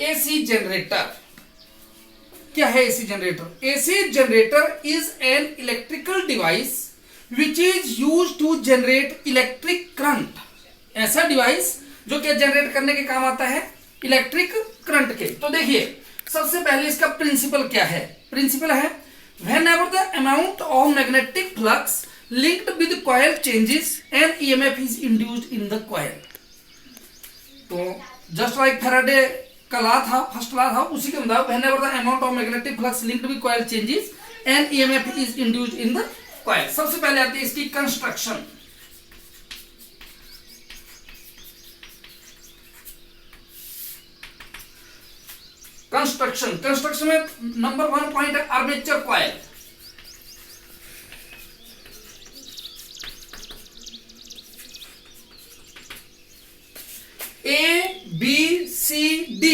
AC generator. क्या है AC generator? AC generator is an electrical device which is use to generate electric current. ऐसा device जो कि generate करने के काम आता है इलेक्ट्रिक करंट के। तो देखिए सबसे पहले इसका प्रिंसिपल क्या है? प्रिंसिपल है whenever the amount of magnetic flux linked with coil changes an EMF is induced in the coil। तो जस्ट लाइक फैराडे का लॉ था, फर्स्ट लॉ था, उसी के मुताबिक whenever the amount of magnetic flux linked with coil changes an EMF is induced in the coil। सबसे पहले आती है इसकी कंस्ट्रक्शन। कंस्ट्रक्शन में नंबर 1 पॉइंट है armature coil. ABCD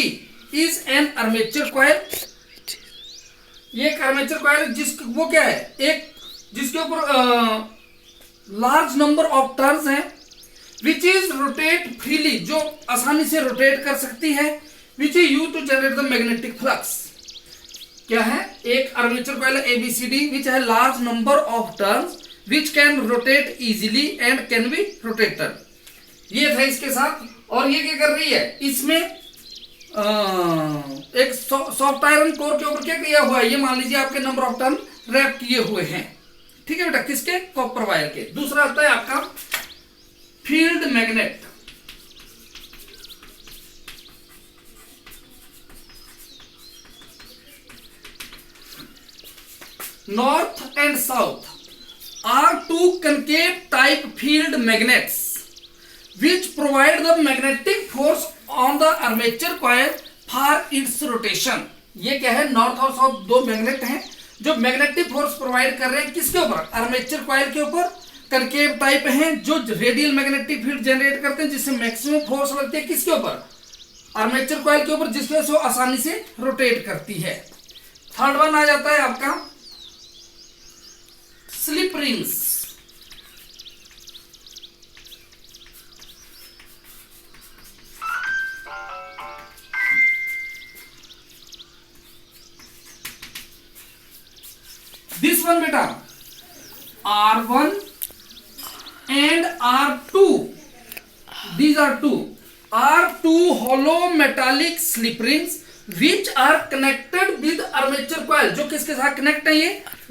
is an armature coil. ये एक आर्मेचर कॉइल वो क्या है, एक जिसके ऊपर लार्ज नंबर ऑफ टर्न्स हैं, विच इज रोटेट फ्रीली, जो आसानी से रोटेट कर सकती है, which is use to generate the magnetic flux. क्या है? एक आर्मेचर कॉइल ABCD विच है large number of turns which can rotate easily and can be rotated. ये था इसके साथ। और ये क्या कर रही है, इसमें एक सॉफ्ट आयरन कोर के ऊपर क्या किया हुआ है, ये मान लीजिए आपके नंबर ऑफ टर्न रैप किए हुए हैं। ठीक है बेटा, किसके? कॉपर वायर के। दूसरा आता है आपका field magnet. North and south are two concave type field magnets which provide the magnetic force on the armature coil for its rotation। ये क्या है? नॉर्थ और साउथ दो मैग्नेट हैं जो मैग्नेटिक फोर्स प्रोवाइड कर रहे हैं किसके ऊपर? आर्मेचर कॉइल के ऊपर। कनकेव टाइप हैं जो रेडियल मैग्नेटिक फील्ड जनरेट करते हैं, जिससे मैक्सिमम फोर्स लगती है किसके ऊपर? आर्मेचर कॉइल के ऊपर, जिसकी वजह से वो आसानी से रोटेट करती है। थर्ड वन आ जाता है आपका स्लिप रिंग्स। दिस वन बेटा R1 and R2, these are two hollow metallic slip rings which are connected with armature coil। जो किसके साथ कनेक्ट है?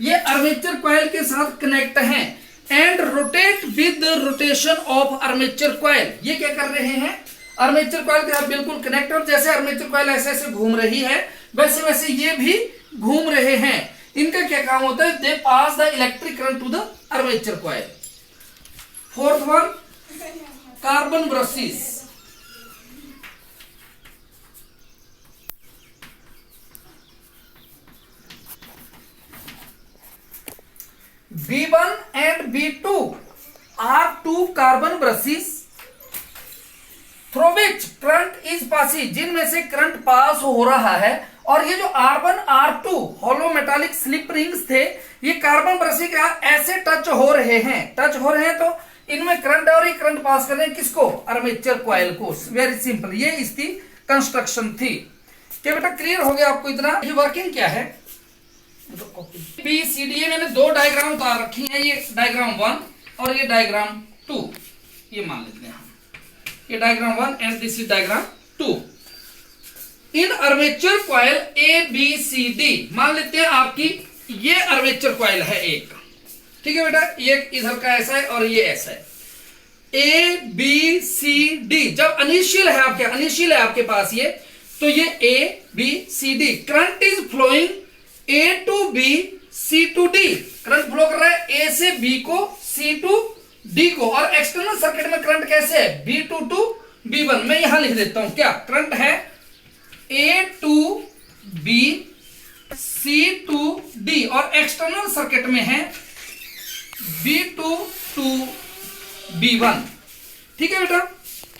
ये आर्मेचर कॉइल के साथ कनेक्ट हैं। And rotate with rotation of armature coil. ये क्या कर रहे हैं? आर्मेचर कॉइल के साथ बिल्कुल कनेक्ट। और जैसे आर्मेचर कॉइल ऐसे ऐसे घूम रही है, वैसे वैसे ये भी घूम रहे हैं। इनका क्या काम होता है? They pass the electric current to the armature coil. Fourth one carbon brushes. B1 and B2 are two carbon brushes through which current is passing, जिनमें से करंट पास हो रहा है। और ये जो R1 R2 होलो मेटालिक स्लिप रिंग्स थे, ये कार्बन ब्रश का ऐसे टच हो रहे हैं तो इनमें करंट और ये करंट पास कर रहे हैं किसको? आर्मेचर कॉइल को। वेरी सिंपल, ये इसकी कंस्ट्रक्शन थी। क्या बेटा क्लियर हो गया आपको इतना? ये वर्किंग क्या है? PCDA मैंने दो डायग्राम उतार रखी हैं, ये डायग्राम 1 और ये डायग्राम 2। ये मान लेते हैं हम, ये diagram 1 and this is diagram 2। In armature coil ABCD मान लेते हैं आपकी ये आर्मेचर कॉइल है एक। ठीक है बेटा, ये इधर का ऐसा है और ये ऐसा है। ABCD जब इनिशियल है आपके पास ये, तो ये ABCD current is flowing A to B C to D। Current flow कर रहा है A से B को, C to D को। और एक्सटर्नल सर्किट में करंट कैसे है? B2 to B1। मैं यहां लिख देता हूं, क्या करंट है? A to B C to D। और एक्सटर्नल सर्किट में है B2 to B1। ठीक है बेटा,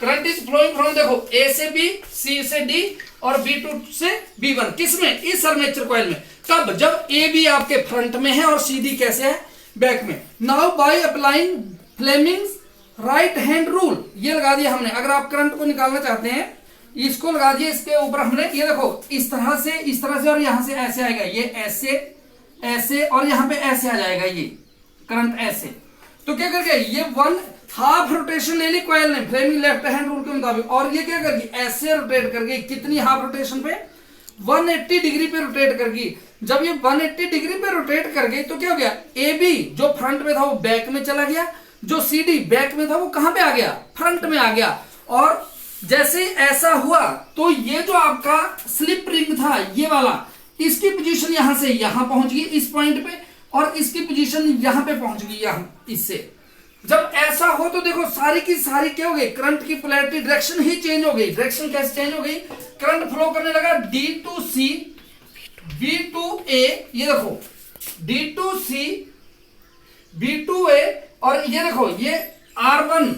करंट इज फ्लोइंग फ्रॉम, देखो A से B, C से D और B2 से B1। किसमें? इस आर्मेचर कॉइल में। तब जब AB आपके फ्रंट में है और CD कैसे है? बैक में। Now by applying Fleming's right hand rule, ये लगा दिया हमने। अगर आप करंट को निकालना चाहते हैं, इसको लगा दिए, इसके ऊपर हमने ये देखो इस तरह से और यहां से ऐसे आएगा, ये ऐसे ऐसे और यहां पे ऐसे आ जाएगा ये करंट ऐसे। तो क्या करके ये 1/2 रोटेशन ले ली कॉइल ने फ्लेमिंग लेफ्ट हैंड रूल के मुताबिक, और ये क्या करगी ऐसे रोटेट करके, कितनी हाफ रोटेशन पे 180 डिग्री पे रोटेट करगी। जब ये 180 डिग्री पे रोटेट कर गई तो क्या हो गया, ए बी जो फ्रंट में था वो बैक में चला गया, जो सी डी बैक में था वो कहां पे आ गया, फ्रंट में आ गया। और जैसे ऐसा हुआ तो ये जो आपका स्लिप रिंग था ये वाला, इसकी पोजीशन यहां से यहां पहुंच गई इस पॉइंट पे, और इसकी पोजीशन यहां पे पहुंच गई यहां इससे। जब ऐसा हो तो देखो सारी की सारी क्या हो गई, करंट की पोलैरिटी डायरेक्शन ही चेंज हो गई। डायरेक्शन कैसे चेंज हो गई, करंट फ्लो करने लगा D to C B to A, ये देखो D to C B to A, और ये देखो ये R1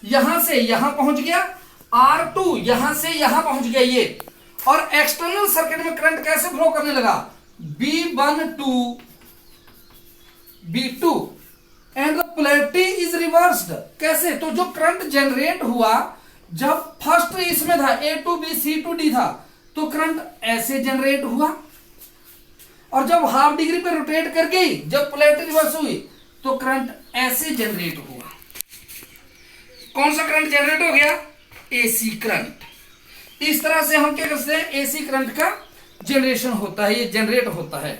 यहां से यहां पहुंच गया, R2 यहां से यहां पहुंच गया ये। और एक्सटर्नल सर्किट में करंट कैसे फ्लो करने लगा, B1 to B2 and the polarity is reversed. कैसे, तो जो करंट जनरेट हुआ जब फर्स्ट इसमें था A to B C to D था, तो करंट ऐसे जनरेट हुआ, और जब हाफ डिग्री पे रोटेट कर गई, जब पोलैरिटी रिवर्स हुई तो करंट ऐसे जनरेट हुआ। कौन सा करंट जनरेट हो गया, एसी करंट। इस तरह से हम क्या करते हैं, एसी करंट का जनरेशन होता है, ये जनरेट होता है।